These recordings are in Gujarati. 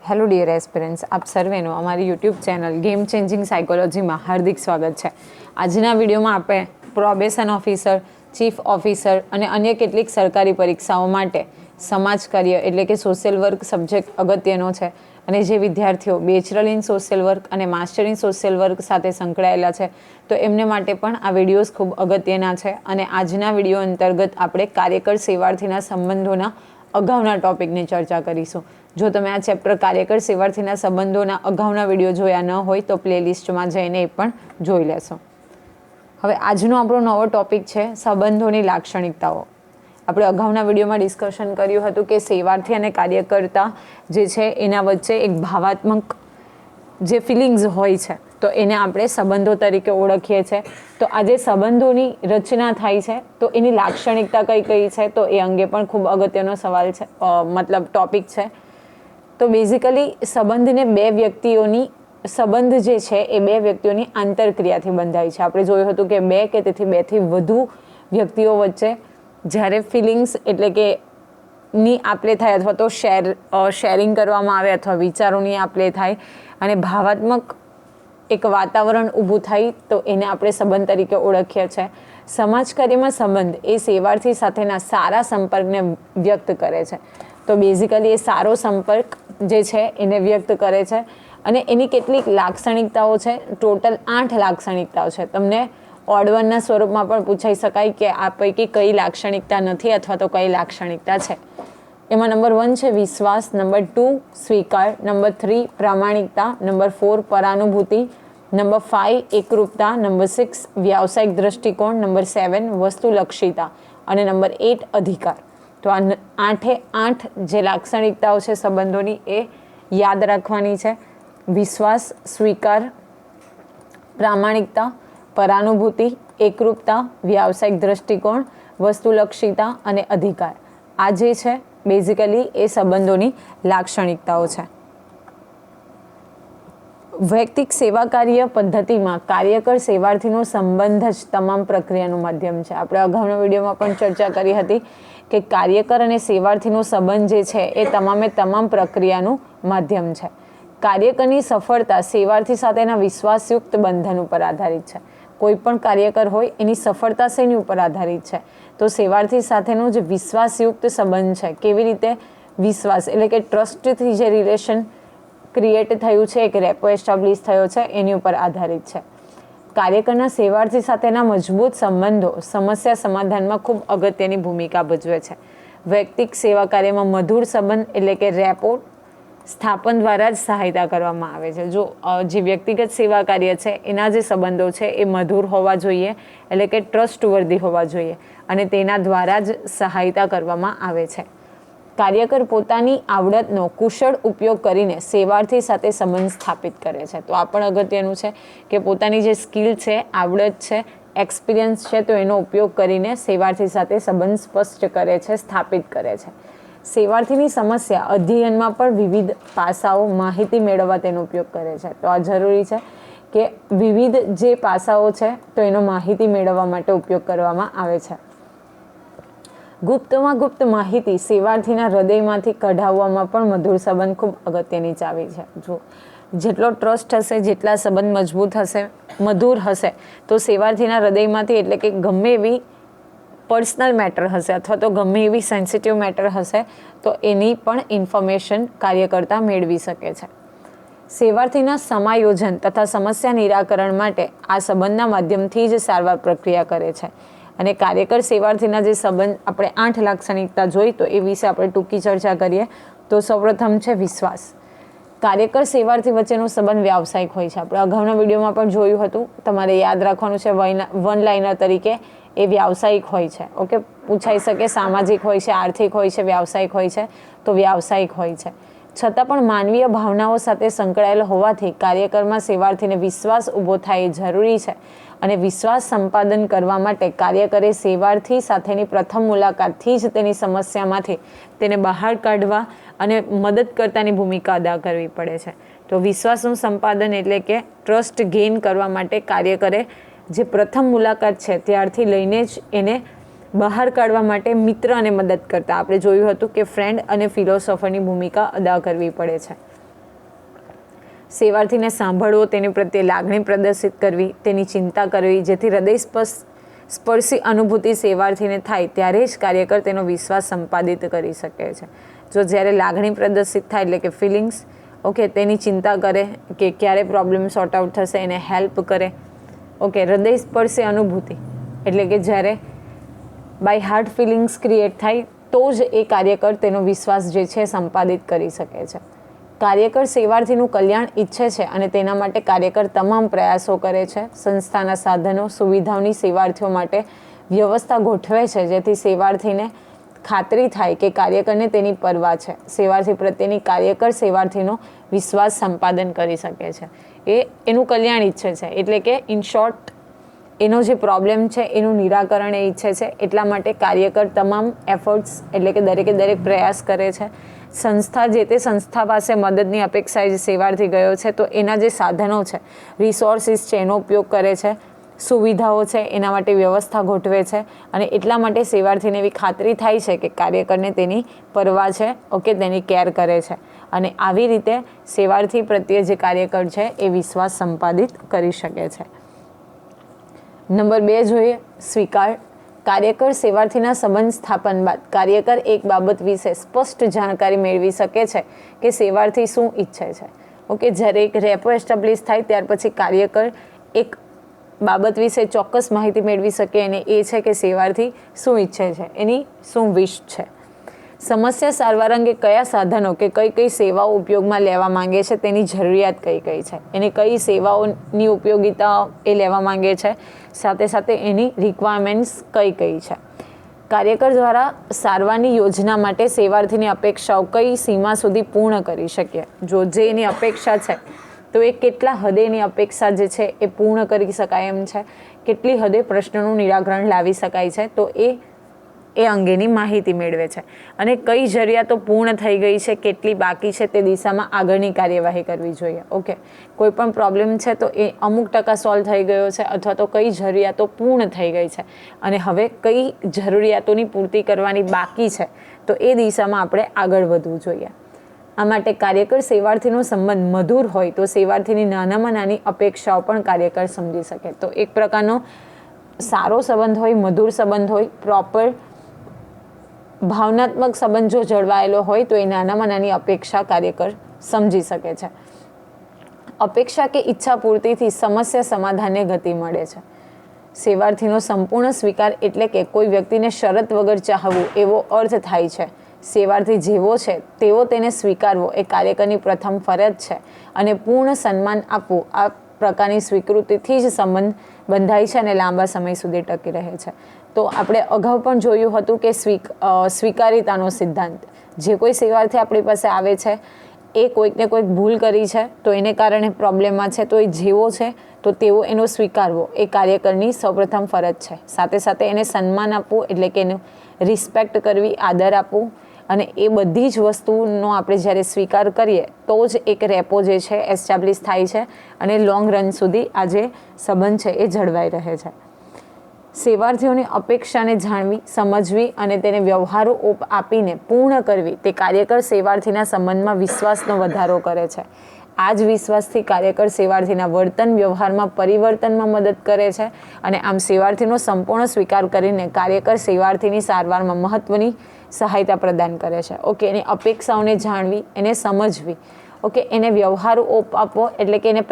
હેલો ડિયર એસ્પિરન્ટ્સ, આપ સર્વેનું અમારી યુટ્યુબ ચેનલ ગેમ ચેન્જિંગ સાયકોલોજીમાં હાર્દિક સ્વાગત છે. આજના વિડીયોમાં આપણે પ્રોબેશન ઓફિસર, ચીફ ઓફિસર અને અન્ય કેટલીક સરકારી પરીક્ષાઓ માટે સમાજ કાર્ય એટલે કે સોશિયલ વર્ક સબ્જેક્ટ અગત્યનો છે અને જે વિદ્યાર્થીઓ બેચલર ઇન સોશિયલ વર્ક અને માસ્ટર ઇન સોશિયલ વર્ક સાથે સંકળાયેલા છે તો એમને માટે પણ આ વિડીયોઝ ખૂબ અગત્યના છે. અને આજના વિડીયો અંતર્ગત આપણે કાર્યકર સેવાર્થીના સંબંધોના અગાઉના ટોપિકની ચર્ચા કરીશું. જો તમે આ ચેપ્ટર કાર્યકર સેવાર્થીના સંબંધોના અગાઉના વિડીયો જોયા ન હોય તો પ્લેલિસ્ટમાં જઈને એ પણ જોઈ લેશો. હવે આજનો આપણો નવો ટોપિક છે સંબંધોની લાક્ષણિકતાઓ. આપણે અગાઉના વિડીયોમાં ડિસ્કશન કર્યું હતું કે સેવાર્થી અને કાર્યકર્તા જે છે એના વચ્ચે એક ભાવાત્મક જે ફિલિંગ્સ હોય છે તો એને આપણે સંબંધો તરીકે ઓળખીએ છીએ. તો આજે સંબંધોની રચના થાય છે તો એની લાક્ષણિકતા કઈ કઈ છે તો એ અંગે પણ ખૂબ અગત્યનો સવાલ છે, મતલબ ટોપિક છે. તો બેઝિકલી સંબંધ જે છે એ બે વ્યક્તિઓની આંતરક્રિયાથી બંધાય છે. આપણે જોયું હતું કે બે કે તેથી બેથી વધુ વ્યક્તિઓ વચ્ચે જ્યારે ફિલિંગ્સ એટલે કે ની આપલે થાય અથવા તો શેરિંગ કરવામાં આવે અથવા વિચારોની આપલે થાય અને ભાવાત્મક એક વાતાવરણ ઊભું થાય તો એને આપણે સંબંધ તરીકે ઓળખીએ છીએ. સમાજ કાર્યમાં સંબંધ એ સેવાર્થી સાથેના સારા સંપર્કને વ્યક્ત કરે છે. તો બેઝિકલી એ સારો સંપર્ક જે છે એને વ્યક્ત કરે છે અને એની કેટલીક લાક્ષણિકતાઓ છે. ટોટલ 8 લાક્ષણિકતાઓ છે. તમને ઓડ વનના સ્વરૂપમાં પણ પૂછાઈ શકાય કે આ પૈકી કઈ લાક્ષણિકતા નથી અથવા તો કઈ લાક્ષણિકતા છે. એમાં નંબર 1 છે વિશ્વાસ, નંબર 2 સ્વીકાર, નંબર 3 પ્રામાણિકતા, નંબર 4 પરાનુભૂતિ, નંબર 5 એકરૂપતા, નંબર 6 વ્યાવસાયિક દ્રષ્ટિકોણ, નંબર 7 વસ્તુલક્ષીતા અને નંબર 8 અધિકાર. તો આ 8 જે લાક્ષણિકતાઓ છે સંબંધોની એ યાદ રાખવાની છે. વિશ્વાસ, સ્વીકાર, પ્રામાણિકતા, પરાનુભૂતિ, એકરૂપતા, વ્યાવસાયિક દ્રષ્ટિકોણ, વસ્તુલક્ષીતા અને અધિકાર. આ જે છે બેઝિકલી એ સંબંધોની લાક્ષણિકતાઓ છે. વૈયક્તિક સેવા કાર્ય પદ્ધતિમાં કાર્યકર સેવાર્થીનો સંબંધ જ તમામ પ્રક્રિયાનું માધ્યમ છે. આપણે અગાઉના વિડીયોમાં પણ ચર્ચા કરી હતી કે કાર્યકર અને સેવાર્થીનો સંબંધ જે છે એ તમામ પ્રક્રિયાનું માધ્યમ છે. કાર્યકરની સફળતા સેવાર્થી સાથેના વિશ્વાસયુક્ત બંધન ઉપર આધારિત છે. કોઈ પણ કાર્યકર હોય એની સફળતા શેની ઉપર આધારિત છે તો સેવાર્થી સાથેનો જે વિશ્વાસયુક્ત સંબંધ છે, કેવી રીતે વિશ્વાસ એટલે કે ટ્રસ્ટથી જે રિલેશન ક્રિએટ થયું છે, એક રેપો એસ્ટાબ્લિશ થયો છે એની ઉપર આધારિત છે. કાર્યકરના સેવાર્થી સાથેના મજબૂત સંબંધો સમસ્યા સમાધાનમાં ખૂબ અગત્યની ભૂમિકા ભજવે છે. વૈયક્તિક સેવા કાર્યમાં મધુર સંબંધ એટલે કે રેપો સ્થાપન દ્વારા જ સહાયતા કરવામાં આવે છે. જો જે વ્યક્તિગત સેવા કાર્ય છે એના જે સંબંધો છે એ મધુર હોવા જોઈએ એટલે કે ટ્રસ્ટવર્ધી હોવા જોઈએ અને તેના દ્વારા જ સહાયતા કરવામાં આવે છે. કાર્યકર પોતાની આવડતનો કુશળ ઉપયોગ કરીને સેવાર્થી સાથે સંબંધ સ્થાપિત કરે છે. તો આ પણ અગત્યનું છે કે પોતાની જે સ્કિલ છે, આવડત છે, એક્સપિરિયન્સ છે તો એનો ઉપયોગ કરીને સેવાર્થી સાથે સંબંધ સ્પષ્ટ કરે છે, સ્થાપિત કરે છે. સેવાર્થીની સમસ્યા અધ્યયનમાં પણ વિવિધ પાસાઓ માહિતી મેળવવા તેનો ઉપયોગ કરે છે. તો આ જરૂરી છે કે વિવિધ જે પાસાઓ છે તો એનો માહિતી મેળવવા માટે ઉપયોગ કરવામાં આવે છે. ગુપ્તમાં ગુપ્ત માહિતી સેવાર્થીના હૃદયમાંથી કઢાવવામાં પણ મધુર સંબંધ ખૂબ અગત્યની ચાવી છે. જો જેટલો ટ્રસ્ટ હશે, જેટલા સંબંધ મજબૂત હશે, મધુર હશે તો સેવાર્થીના હૃદયમાંથી એટલે કે ગમે એવી પર્સનલ મેટર હશે અથવા તો ગમે એવી સેન્સિટિવ મેટર હશે તો એની પણ ઇન્ફોર્મેશન કાર્યકર્તા મેળવી શકે છે. સેવાર્થીના સમાયોજન તથા સમસ્યા નિરાકરણ માટે આ સંબંધના માધ્યમથી જ સારવાર પ્રક્રિયા કરે છે. અને કાર્યકર સેવાર્થીના જે સંબંધ આપણે 8 લાક્ષણિકતા જોઈ તો એ વિશે આપણે ટૂંકી ચર્ચા કરીએ. તો સૌપ્રથમ છે વિશ્વાસ. કાર્યકર સેવાર્થી વચ્ચેનો સંબંધ વ્યાવસાયિક હોય છે. આપણે અગાઉના વિડીયોમાં પણ જોયું હતું, તમારે યાદ રાખવાનું છે વન લાઇનર તરીકે એ વ્યાવસાયિક હોય છે. ઓકે, પૂછાઈ શકે સામાજિક હોય છે, આર્થિક હોય છે, વ્યાવસાયિક હોય છે તો વ્યાવસાયિક હોય છે. છતાં પણ માનવીય ભાવનાઓ સાથે સંકળાયેલ હોવાથી કાર્યકરમાં સેવાર્થીને વિશ્વાસ ઊભો થાય એ જરૂરી છે. અને વિશ્વાસ સંપાદન કરવા માટે કાર્યકરે સેવાર્થી સાથેની પ્રથમ મુલાકાતથી જ તેની સમસ્યામાંથી તેને બહાર કાઢવા અને મદદ કરતાની ભૂમિકા અદા કરવી પડે છે. તો વિશ્વાસનું સંપાદન એટલે કે ટ્રસ્ટ ગેઇન કરવા માટે કાર્યકરે જે પ્રથમ મુલાકાત છે ત્યારથી લઈને જ એને બહાર કાઢવા માટે મિત્ર અને મદદ કરતા આપણે જોયું હતું કે ફ્રેન્ડ અને ફિલોસોફરની ભૂમિકા અદા કરવી પડે છે. સેવાર્થીને સાંભળવો, તેની પ્રત્યે લાગણી પ્રદર્શિત કરવી, તેની ચિંતા કરવી, જેથી હૃદય સ્પર્શી અનુભૂતિ સેવાર્થીને થાય ત્યારે જ કાર્યકર તેનો વિશ્વાસ સંપાદિત કરી શકે છે. જો જ્યારે લાગણી પ્રદર્શિત થાય એટલે કે ફિલિંગ્સ, ઓકે, તેની ચિંતા કરે કે ક્યારે પ્રોબ્લેમ સોર્ટ આઉટ થશે, એને હેલ્પ કરે. ઓકે, હૃદય સ્પર્શી અનુભૂતિ એટલે કે જ્યારે બાય હાર્ટ ફિલિંગ્સ ક્રિએટ થાય તો જ એ કાર્યકર તેનો વિશ્વાસ જે છે સંપાદિત કરી શકે છે. કાર્યકર સેવાર્થીનું કલ્યાણ ઈચ્છે છે અને તેના માટે કાર્યકર તમામ પ્રયાસો કરે છે. સંસ્થાના સાધનો, સુવિધાઓની સેવાર્થીઓ માટે વ્યવસ્થા ગોઠવે છે, જેથી સેવાર્થીને ખાતરી થાય કે કાર્યકરને તેની પરવા છે. સેવાર્થી પ્રત્યેની કાર્યકર સેવાર્થીનો વિશ્વાસ સંપાદન કરી શકે છે. એનું કલ્યાણ ઈચ્છે છે, એટલે કે ઇન શોર્ટ એનો જે પ્રોબ્લેમ છે એનું નિરાકરણ એ ઈચ્છે છે. એટલા માટે કાર્યકર તમામ એફર્ટ્સ એટલે કે દરેકે દરેક પ્રયાસ કરે છે. સંસ્થા જે તે સંસ્થા પાસે મદદની અપેક્ષાએ જે સેવાર્થી ગયો છે તો એના જે સાધનો છે, રિસોર્સિસ છે, એનો ઉપયોગ કરે છે. સુવિધાઓ છે એના માટે વ્યવસ્થા ગોઠવે છે અને એટલા માટે સેવાર્થીને એવી ખાતરી થાય છે કે કાર્યકરને તેની પરવા છે, ઓકે, તેની કેર કરે છે. અને આવી રીતે સેવાર્થી પ્રત્યે જે કાર્યકર છે એ વિશ્વાસ સંપાદિત કરી શકે છે. નંબર 2 જોઈએ, સ્વીકાર. કાર્યકર સેવાર્થીના સંબંધ સ્થાપન બાદ કાર્યકર એક બાબત વિશે સ્પષ્ટ જાણકારી મેળવી શકે છે કે સેવાર્થી શું ઈચ્છે છે. ઓકે, જ્યારે એક રેપો એસ્ટાબ્લિશ થાય ત્યાર પછી કાર્યકર એક બાબત વિશે ચોક્કસ માહિતી મેળવી શકે અને એ છે કે સેવાર્થી શું ઈચ્છે છે, એની શું વિશ છે. સમસ્યા સારવાર અંગે કયા સાધનો કે કઈ સેવાઓ ઉપયોગમાં લેવા માંગે છે, તેની જરૂરિયાત કઈ છે, એને કઈ સેવાઓની ઉપયોગિતા એ લેવા માંગે છે, સાથે સાથે એની રિક્વાયરમેન્ટ્સ કઈ છે. કાર્યકર દ્વારા સારવારની યોજના માટે સેવાર્થીની અપેક્ષાઓ કઈ સીમા સુધી પૂર્ણ કરી શકીએ. જો જે એની અપેક્ષા છે તો એ કેટલા હદે એની અપેક્ષા જે છે એ પૂર્ણ કરી શકાય એમ છે, કેટલી હદે પ્રશ્નનું નિરાકરણ લાવી શકાય છે, તો એ અંગેની માહિતી મેળવે છે. અને કઈ જરૂરિયાતો પૂર્ણ થઈ ગઈ છે, કેટલી બાકી છે, તે દિશામાં આગળની કાર્યવાહી કરવી જોઈએ. ઓકે, કોઈ પણ પ્રોબ્લેમ છે તો એ અમુક ટકા સોલ્વ થઈ ગયો છે અથવા તો કઈ જરૂરિયાતો પૂર્ણ થઈ ગઈ છે અને હવે કઈ જરૂરિયાતોની પૂર્તિ કરવાની બાકી છે, તો એ દિશામાં આપણે આગળ વધવું જોઈએ. આ માટે કાર્યકર સેવાર્થીનો સંબંધ મધુર હોય તો સેવાર્થીની નાનામાં નાની અપેક્ષાઓ પણ કાર્યકર સમજી શકે. તો એક પ્રકારનો સારો સંબંધ હોય, મધુર સંબંધ હોય, પ્રોપર ભાવનાત્મક સંબંધ જો જળવાયેલો હોય તો એ નાનામાં નાની અપેક્ષા કાર્યકર સમજી શકે છે. અપેક્ષા કે ઈચ્છા પૂર્તિથી સમસ્યા સમાધાનને ગતિ મળે છે. સેવાર્થીનો સંપૂર્ણ સ્વીકાર એટલે કે કોઈ વ્યક્તિને શરત વગર ચાહવું એવો અર્થ થાય છે. સેવાર્થી જેવો છે તેવો તેને સ્વીકારવો એ કાર્યકરની પ્રથમ ફરજ છે અને પૂર્ણ સન્માન આપવું આ પ્રકારની સ્વીકૃતિથી જ સંબંધ બંધાય છે અને લાંબા સમય સુધી ટકી રહે છે. તો આપણે અગાઉ પણ જોયું હતું કે સ્વીકારિતાનો સિદ્ધાંત. જે કોઈ સેવાર્થી આપણી પાસે આવે છે એ કોઈકને કોઈક ભૂલ કરી છે તો એને કારણે પ્રોબ્લેમમાં છે, તો એ જેવો છે તો તેવો એનો સ્વીકારવો એ કાર્યકરની સૌપ્રથમ ફરજ છે. સાથે સાથે એને સન્માન આપવું એટલે કે એનું રિસ્પેક્ટ કરવી, આદર આપવું, અને એ બધી જ વસ્તુનો આપણે જ્યારે સ્વીકાર કરીએ તો જ એક રેપો જે છે એસ્ટાબ્લિશ થાય છે અને લોંગ રન સુધી આ જે સંબંધ છે એ જળવાઈ રહે છે. સેવાર્થીઓની અપેક્ષાને જાણવી, સમજવી અને તેને વ્યવહારો આપીને પૂર્ણ કરવી તે કાર્યકર સેવાર્થીના સંબંધમાં વિશ્વાસનો વધારો કરે છે. આ જ વિશ્વાસથી કાર્યકર સેવાર્થીના વર્તન વ્યવહારમાં પરિવર્તનમાં મદદ કરે છે અને આમ સેવાર્થીનો સંપૂર્ણ સ્વીકાર કરીને કાર્યકર સેવાર્થીની સારવારમાં મહત્વની સહાયતા પ્રદાન કરે છે. ઓકે, એની અપેક્ષાઓને જાણવી, એને સમજવી, ઓકે, એને વ્યવહારો આપવો એટલે કે એને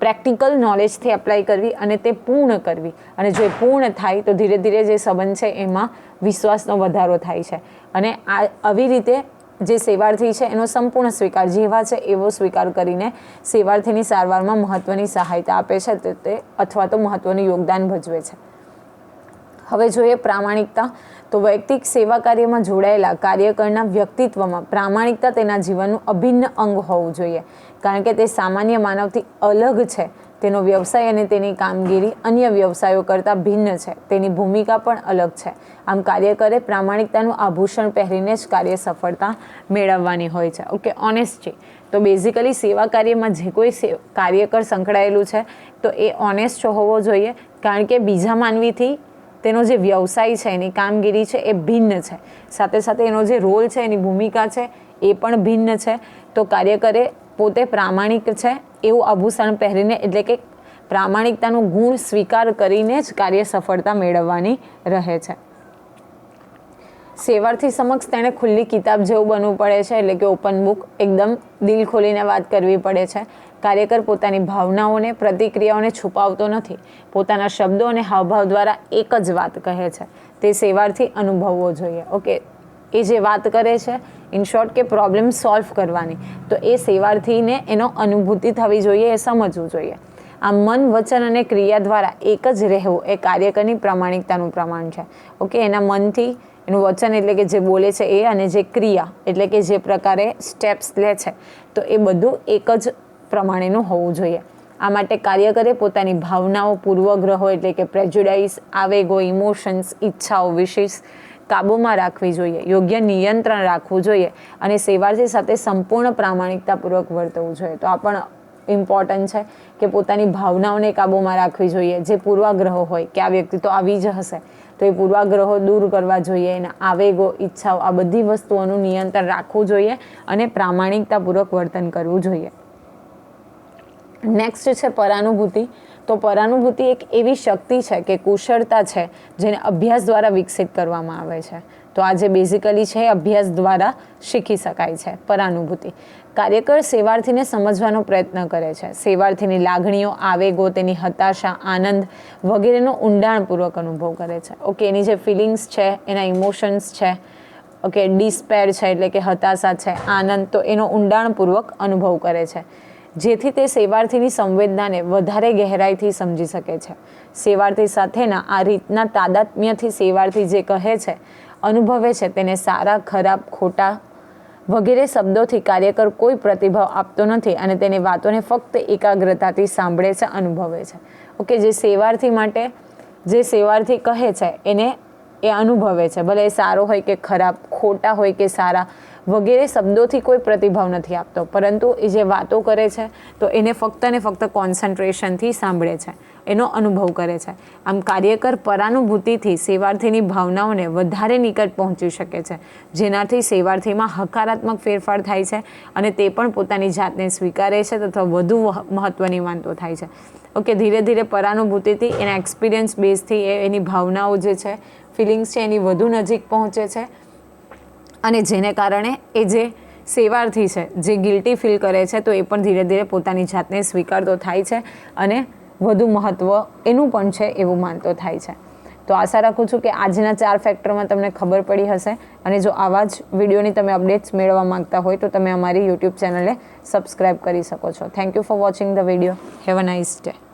પ્રેક્ટિકલ નોલેજથી એપ્લાય કરવી અને તે પૂર્ણ કરવી. અને જો એ પૂર્ણ થાય તો ધીરે ધીરે જે સંબંધ છે એમાં વિશ્વાસનો વધારો થાય છે અને આવી રીતે જે સેવાર્થી છે એનો સંપૂર્ણ સ્વીકાર, જેવા છે એવો સ્વીકાર કરીને સેવાર્થીની સારવારમાં મહત્વની સહાયતા આપે છે તે અથવા તો મહત્વનું યોગદાન ભજવે છે. હવે જોઈએ પ્રામાણિકતા. તો વૈયક્તિક સેવા કાર્યમાં જોડાયેલા કાર્યકરના વ્યક્તિત્વમાં પ્રામાણિકતા તેના જીવનનું અભિન્ન અંગ હોવું જોઈએ, કારણ કે તે સામાન્ય માનવથી અલગ છે. તેનો વ્યવસાય અને તેની કામગીરી અન્ય વ્યવસાયો કરતાં ભિન્ન છે. તેની ભૂમિકા પણ અલગ છે. આમ કાર્યકરે પ્રામાણિકતાનું આભૂષણ પહેરીને જ કાર્ય સફળતા મેળવવાની હોય છે. Okay, honesty. તો બેઝિકલી સેવા કાર્યમાં જે કોઈ કાર્યકર સંકળાયેલું છે તો એ ઓનેસ્ટ હોવો જોઈએ, કારણ કે બીજા માનવીથી તેનો જે વ્યવસાય છે, એની કામગીરી છે એ ભિન્ન છે. સાથે સાથે એનો જે રોલ છે, એની ભૂમિકા છે એ પણ ભિન્ન છે. તો કાર્યકરે પોતે પ્રામાણિક છે એવું આભૂષણ પહેરીને, એટલે કે પ્રામાણિકતાનો ગુણ સ્વીકાર કરીને જ કાર્ય સફળતા મેળવવાની રહે છે. સેવાર્થી સમક્ષ તેણે ખુલ્લી કિતાબ જેવું બનવું પડે છે, એટલે કે ઓપન બુક, એકદમ દિલ ખોલીને વાત કરવી પડે છે. કાર્યકર પોતાની ભાવનાઓને, પ્રતિક્રિયાઓને છુપાવતો નથી. પોતાના શબ્દો અને હાવભાવ દ્વારા એક જ વાત કહે છે. તે સેવાર્થી અનુભવવો જોઈએ. ઓકે, એ જે વાત કરે છે, ઇન શોર્ટ કે પ્રોબ્લેમ સોલ્વ કરવાની, તો એ સેવાર્થીને એનો અનુભૂતિ થવી જોઈએ, એ સમજવું જોઈએ. આ મન, વચન અને ક્રિયા દ્વારા એક જ રહેવું એ કાર્યકરની પ્રામાણિકતાનું પ્રમાણ છે. ઓકે, એના મનથી, એનું વચન એટલે કે જે બોલે છે એ, અને જે ક્રિયા એટલે કે જે પ્રકારે સ્ટેપ્સ લે છે, તો એ બધું એક જ પ્રમાણેનું હોવું જોઈએ. આ માટે કાર્યકરે પોતાની ભાવનાઓ, પૂર્વગ્રહો એટલે કે પ્રેજ્યુડાઇઝ, આવેગો, ઇમોશન્સ, ઈચ્છાઓ, વિશેષ કાબૂમાં રાખવી જોઈએ, યોગ્ય નિયંત્રણ રાખવું જોઈએ અને સેવાર્થી સાથે સંપૂર્ણ પ્રામાણિકતાપૂર્વક વર્તવું જોઈએ. તો આ પણ ઇમ્પોર્ટન્ટ છે કે પોતાની ભાવનાઓને કાબૂમાં રાખવી જોઈએ. જે પૂર્વાગ્રહો હોય કે આ વ્યક્તિ તો આવી જ હશે, તો એ પૂર્વાગ્રહો દૂર કરવા જોઈએ. એના આવેગો, ઈચ્છાઓ, આ બધી વસ્તુઓનું નિયંત્રણ રાખવું જોઈએ અને પ્રામાણિકતાપૂર્વક વર્તન કરવું જોઈએ. નેક્સ્ટ છે પરાનુભૂતિ. તો પરાનુભૂતિ એક એવી શક્તિ છે કે કુશળતા છે જેને અભ્યાસ દ્વારા વિકસિત કરવામાં આવે છે. તો આ જે બેઝિકલી છે અભ્યાસ દ્વારા શીખી શકાય છે પરાનુભૂતિ. કાર્યકર સેવાર્થીને સમજવાનો પ્રયત્ન કરે છે. સેવાર્થીની લાગણીઓ, આવેગો, તેની હતાશા, આનંદ વગેરેનો ઊંડાણપૂર્વક અનુભવ કરે છે. ઓકે, એની જે ફિલિંગ્સ છે, એના ઇમોશન્સ છે, ઓકે, ડિસ્પેર છે એટલે કે હતાશા છે, આનંદ, તો એનો ઊંડાણપૂર્વક અનુભવ કરે છે, જેથી તે સેવાર્થીની સંવેદનાને વધારે ગહેરાઈથી સમજી શકે છે. સેવાર્થી સાથેના આ રીતના તાદાત્મ્યથી સેવાર્થી જે કહે છે, અનુભવે છે, તેને સારા, ખરાબ, ખોટા વગેરે શબ્દોથી કાર્યકર કોઈ પ્રતિભાવ આપતો નથી અને તેની વાતોને ફક્ત એકાગ્રતાથી સાંભળે છે, અનુભવે છે. ઓકે, જે સેવાર્થી માટે જે સેવાર્થી કહે છે એને એ અનુભવે છે, ભલે એ સારો હોય કે ખરાબ, ખોટા હોય કે સારા વગેરે શબ્દોથી કોઈ પ્રતિભાવ નથી આપતો, પરંતુ એ જે વાતો કરે છે તો એને ફક્ત ને ફક્ત કોન્સન્ટ્રેશનથી સાંભળે છે, એનો અનુભવ કરે છે. આમ કાર્યકર પરાનુભૂતિથી સેવાર્થીની ભાવનાઓને વધારે નિકટ પહોંચી શકે છે, જેનાથી સેવાર્થીમાં હકારાત્મક ફેરફાર થાય છે અને તે પણ પોતાની જાતને સ્વીકારે છે તથા વધુ મહત્ત્વની માનતો થાય છે. ઓકે, ધીરે ધીરે પરાનુભૂતિથી એના એક્સપિરિયન્સ બેઝથી એની ભાવનાઓ જે છે, ફિલિંગ્સ છે, એની વધુ નજીક પહોંચે છે અને જેને કારણે એ જે સેવાર્થી છે જે ગિલ્ટી ફીલ કરે છે, તો એ પણ ધીરે ધીરે પોતાની જાતને સ્વીકારતો થાય છે અને વધુ મહત્ત્વ એનું પણ છે એવું માનતો થાય છે. તો આશા રાખું છું કે આજના 4 ફેક્ટરમાં તમને ખબર પડી હશે અને જો આવા જ વિડીયોની તમે અપડેટ્સ મેળવવા માંગતા હોય તો તમે અમારી યુટ્યુબ ચેનલને સબસ્ક્રાઈબ કરી શકો છો. Thank you for watching the video. Have a nice day.